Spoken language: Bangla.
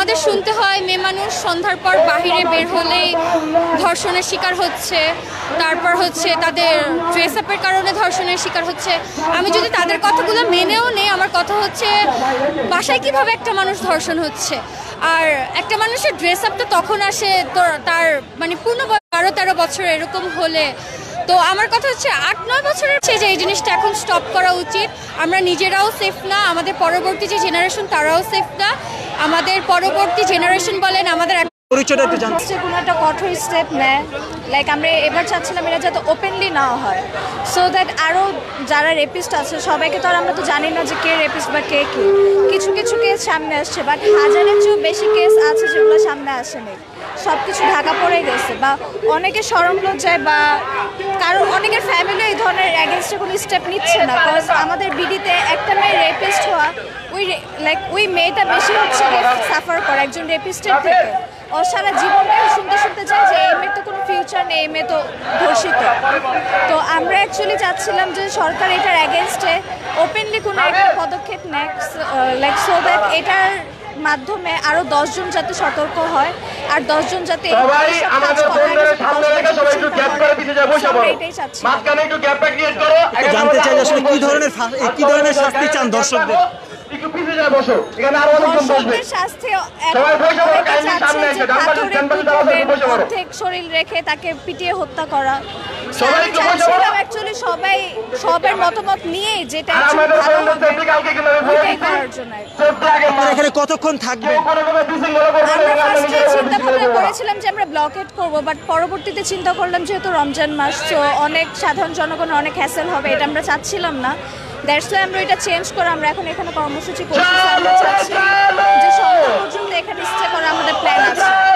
আমাদের শুনতে হয় মেয়ে মানুষ সন্ধ্যার পর বাহিরে বের হলেই ধর্ষণের শিকার হচ্ছে, তারপর হচ্ছে তাদের ড্রেস আপের কারণে ধর্ষণের শিকার হচ্ছে। আমি যদি তাদের কথাগুলো মেনেও নেই, আমার কথা হচ্ছে বাসায় কিভাবে একটা মানুষ ধর্ষণ হচ্ছে। আর একটা মানুষের ড্রেস আপ তো তখন আসে তার মানে পূর্ণ 12-13 বছর এরকম হলে। তো আমার কথা হচ্ছে 8-9 বছরের যে এই জিনিসটা এখন স্টপ করা উচিত। আমরা নিজেরাও সেফ না, আমাদের পরবর্তী যে জেনারেশন তারাও সেফ না। আমাদের পরবর্তী জেনারেশন বলেন আমাদের পরিচয়টা একটু জানতে চাই। কোনো একটা কঠোর স্টেপ নেয়, লাইক আমরা এবার চাচ্ছিলাম এটা যাতে ওপেনলি নেওয়া হয়, সো দ্যাট আরও যারা রেপিস্ট আছে সবাইকে তো আর আমরা তো জানি না যে কে রেপিস্ট বা কে কী। কিছু কিছু কেস সামনে আসছে, বাট হাজারের চেয়েও বেশি কেস আছে যেগুলো সামনে আসেনি। সব কিছু ঢাকা পড়ে গেছে, বা অনেকে শরম লজ্জায় বা কারণ অনেকের ফ্যামিলি এই ধরনের অ্যাগেনস্টে কোনো স্টেপ নিচ্ছে না। বিকজ আমাদের বিডিতে একটা মেয়ে রেপিস্ট হওয়া, ওই মেয়েটা বেশি হচ্ছে সাফার করে একজন রেপিস্টের থেকে। ও সারা জীবনটা শুনতে শুনতে চায় যে এই মেয়ের তো কোনো ফিউচার নেই, এই মেয়ে তো ধর্ষিত। তো আমরা অ্যাকচুয়ালি চাচ্ছিলাম যে সরকার এটার অ্যাগেনস্টে ওপেনলি কোনো একটা পদক্ষেপ নেয়, লাইক সো দ্যাট এটার মাধ্যমে আরও 10 জন যাতে সতর্ক হয়, আর 10 জন যাতে এটাই চাচ্ছি। জানতে চাই আসলে কি ধরনের শাস্তি চান দর্শকদের? অর্ধেক শরীর রেখে তাকে পিটিয়ে হত্যা করা। সবার মতামত নিয়ে যেটা করার জন্য। এখানে কতক্ষণ থাকবে? চিন্তা ভাবনা করেছিলাম যে আমরা ব্লকেট করবো, বাট পরবর্তীতে চিন্তা করলাম যেহেতু রমজান মাস, তো অনেক সাধারণ জনগণের অনেক হ্যাসেল হবে, এটা আমরা চাচ্ছিলাম না। দ্যাটস ওয়াই আমরা এটা চেঞ্জ করে আমরা এখন এখানে কর্মসূচি করছি। আমরা চাচ্ছি যে